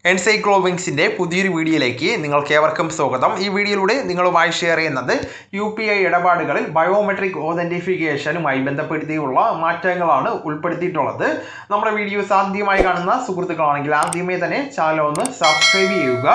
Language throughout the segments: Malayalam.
എൻസൈക്ലോവിങ്സിൻ്റെ പുതിയൊരു വീഡിയോയിലേക്ക് നിങ്ങൾക്ക് ഏവർക്കും സ്വാഗതം. ഈ വീഡിയോയിലൂടെ നിങ്ങളുമായി ഷെയർ ചെയ്യുന്നത് UPI ഇടപാടുകളിൽ ബയോമെട്രിക് ഓതൻറ്റിഫിക്കേഷനുമായി ബന്ധപ്പെടുത്തിയുള്ള മാറ്റങ്ങളാണ് ഉൾപ്പെടുത്തിയിട്ടുള്ളത്. നമ്മുടെ വീഡിയോസ് ആദ്യമായി കാണുന്ന സുഹൃത്തുക്കളാണെങ്കിൽ ആദ്യമേ തന്നെ ചാനൽ ഒന്ന് സബ്സ്ക്രൈബ് ചെയ്യുക.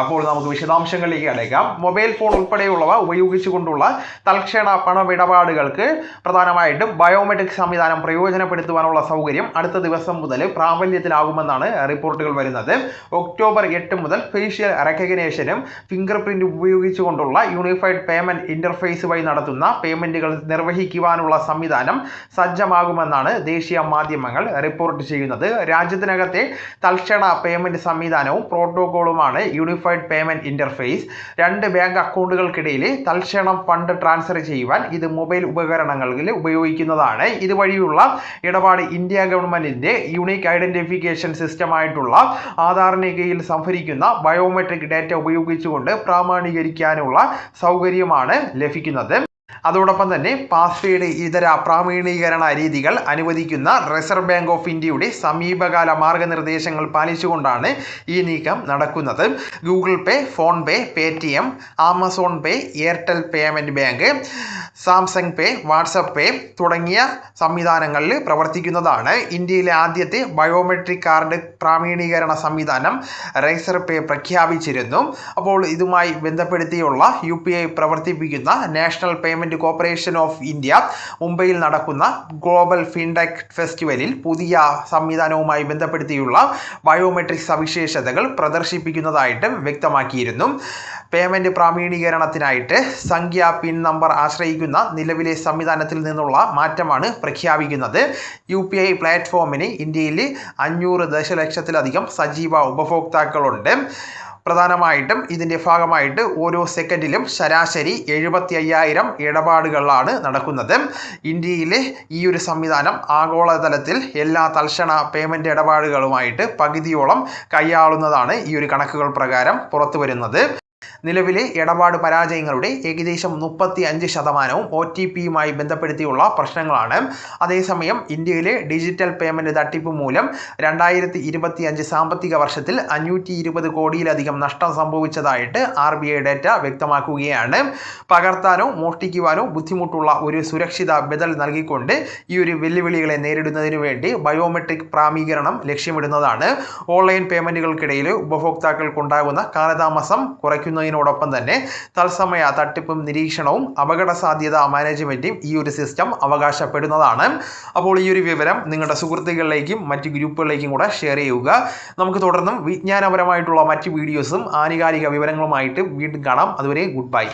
അപ്പോൾ നമുക്ക് വിശദാംശങ്ങളിലേക്ക് അടയ്ക്കാം. മൊബൈൽ ഫോൺ ഉൾപ്പെടെയുള്ളവ ഉപയോഗിച്ചുകൊണ്ടുള്ള തൽക്ഷണ പണമിടപാടുകൾക്ക് പ്രധാനമായിട്ടും ബയോമെട്രിക് സംവിധാനം പ്രയോജനപ്പെടുത്തുവാനുള്ള സൗകര്യം അടുത്ത ദിവസം മുതൽ പ്രാബല്യത്തിലാകുമെന്നാണ് റിപ്പോർട്ടുകൾ വരുന്നത്. ഒക്ടോബർ 8 മുതൽ ഫേഷ്യൽ റെക്കഗ്നേഷനും ഫിംഗർ പ്രിന്റ് ഉപയോഗിച്ചുകൊണ്ടുള്ള യൂണിഫൈഡ് പേയ്മെന്റ് ഇന്റർഫേസ് വഴി നടത്തുന്ന പേയ്മെന്റുകൾ നിർവഹിക്കുവാനുള്ള സംവിധാനം സജ്ജമാകുമെന്നാണ് ദേശീയ മാധ്യമങ്ങൾ റിപ്പോർട്ട് ചെയ്യുന്നത്. രാജ്യത്തിനകത്തെ തൽക്ഷണ പേയ്മെന്റ് സംവിധാനവും പ്രോട്ടോകോളുമാണ് യൂണിഫൈഡ് പേയ്മെന്റ് ഇന്റർഫേസ്. രണ്ട് ബാങ്ക് അക്കൗണ്ടുകൾക്കിടയിൽ തൽക്ഷണം ഫണ്ട് ട്രാൻസ്ഫർ ചെയ്യുവാൻ ഇത് മൊബൈൽ ഉപകരണങ്ങളിൽ ഉപയോഗിക്കുന്നതാണ്. ഇതുവഴിയുള്ള ഇടപാട് ഇന്ത്യ ഗവൺമെന്റിന്റെ യൂണിക് ഐഡന്റിഫിക്കേഷൻ സിസ്റ്റമായിട്ടുള്ള ആധാറിന് കീഴിൽ സംഭരിക്കുന്ന ബയോമെട്രിക് ഡാറ്റ ഉപയോഗിച്ചുകൊണ്ട് പ്രാമാണീകരിക്കാനുള്ള സൗകര്യമാണ് ലഭിക്കുന്നത്. അതോടൊപ്പം തന്നെ പാസ്വേഡ് ഇതര പ്രാമാണീകരണ രീതികൾ അനുവദിക്കുന്ന റിസർവ് ബാങ്ക് ഓഫ് ഇന്ത്യയുടെ സമീപകാല മാർഗനിർദ്ദേശങ്ങൾ പാലിച്ചുകൊണ്ടാണ് ഈ നീക്കം നടക്കുന്നത്. ഗൂഗിൾ പേ, ഫോൺ പേ, പേടിഎം, ആമസോൺ പേ, എയർടെൽ പേയ്മെന്റ് ബാങ്ക്, സാംസങ് പേ, വാട്സപ്പ് പേ തുടങ്ങിയ സംവിധാനങ്ങളിൽ പ്രവർത്തിക്കുന്നതാണ്. ഇന്ത്യയിലെ ആദ്യത്തെ ബയോമെട്രിക് കാർഡ് പ്രാമാണീകരണ സംവിധാനം റൈസർ പേ പ്രഖ്യാപിച്ചിരുന്നു. അപ്പോൾ ഇതുമായി ബന്ധപ്പെടുത്തിയുള്ള UPI പ്രവർത്തിപ്പിക്കുന്ന national payment corporation of India മുംബൈയിൽ നടക്കുന്ന ഗ്ലോബൽ ഫിൻടെക് ഫെസ്റ്റിവലിൽ പുതിയ സംവിധാനവുമായി ബന്ധപ്പെടുത്തിയുള്ള ബയോമെട്രിക് സവിശേഷതകൾ പ്രദർശിപ്പിക്കുന്നതായിട്ടും വ്യക്തമാക്കിയിരുന്നു. പേയ്മെന്റ് പ്രാമാണീകരണത്തിനായിട്ട് സംഖ്യ പിൻ നമ്പർ ആശ്രയിക്കുന്ന നിലവിലെ സംവിധാനത്തിൽ നിന്നുള്ള മാറ്റമാണ് പ്രഖ്യാപിക്കുന്നത്. UPI പ്ലാറ്റ്ഫോമിന് ഇന്ത്യയിൽ 500 ദശലക്ഷത്തിലധികം സജീവ ഉപഭോക്താക്കളുണ്ട്. പ്രധാനമായിട്ടും ഇതിൻ്റെ ഭാഗമായിട്ട് ഓരോ സെക്കൻഡിലും ശരാശരി 75,000 ഇടപാടുകളാണ് നടക്കുന്നത്. ഇന്ത്യയിലെ ഈ ഒരു സംവിധാനം ആഗോളതലത്തിൽ എല്ലാ തൽക്ഷണ പേയ്മെന്റ് ഇടപാടുകളുമായിട്ട് പകുതിയോളം കൈയാളുന്നതാണ് ഈ ഒരു കണക്കുകൾ പ്രകാരം പുറത്തു വരുന്നത്. നിലവിലെ ഇടപാട് പരാജയങ്ങളുടെ ഏകദേശം 35% OTPയുമായി ബന്ധപ്പെടുത്തിയുള്ള പ്രശ്നങ്ങളാണ്. അതേസമയം ഇന്ത്യയിലെ ഡിജിറ്റൽ പേയ്മെന്റ് തട്ടിപ്പ് മൂലം 2025 സാമ്പത്തിക വർഷത്തിൽ 520 കോടിയിലധികം നഷ്ടം സംഭവിച്ചതായിട്ട് RBI ഡാറ്റ വ്യക്തമാക്കുകയാണ്. പകർത്താനോ മോഷ്ടിക്കുവാനോ ബുദ്ധിമുട്ടുള്ള ഒരു സുരക്ഷിത ബദൽ നൽകിക്കൊണ്ട് ഈ ഒരു വെല്ലുവിളികളെ നേരിടുന്നതിനു വേണ്ടി ബയോമെട്രിക് പ്രാമാണീകരണം ലക്ഷ്യമിടുന്നതാണ്. ഓൺലൈൻ പേയ്മെന്റുകൾക്കിടയിൽ ഉപഭോക്താക്കൾക്കുണ്ടാകുന്ന കാലതാമസം കുറയ്ക്കുന്നതിനോടൊപ്പം തന്നെ തത്സമയ തട്ടിപ്പും നിരീക്ഷണവും അപകട സാധ്യത മാനേജ്മെന്റും ഈ ഒരു സിസ്റ്റം അവകാശപ്പെടുന്നതാണ്. അപ്പോൾ ഈ ഒരു വിവരം നിങ്ങളുടെ സുഹൃത്തുക്കളിലേക്കും മറ്റ് ഗ്രൂപ്പുകളിലേക്കും കൂടെ ഷെയർ ചെയ്യുക. നമുക്ക് തുടർന്നും വിജ്ഞാനപരമായിട്ടുള്ള മറ്റ് വീഡിയോസും ആനുകാലിക വിവരങ്ങളുമായിട്ട് വീണ്ടും കാണാം. അതുവരെ ഗുഡ് ബൈ.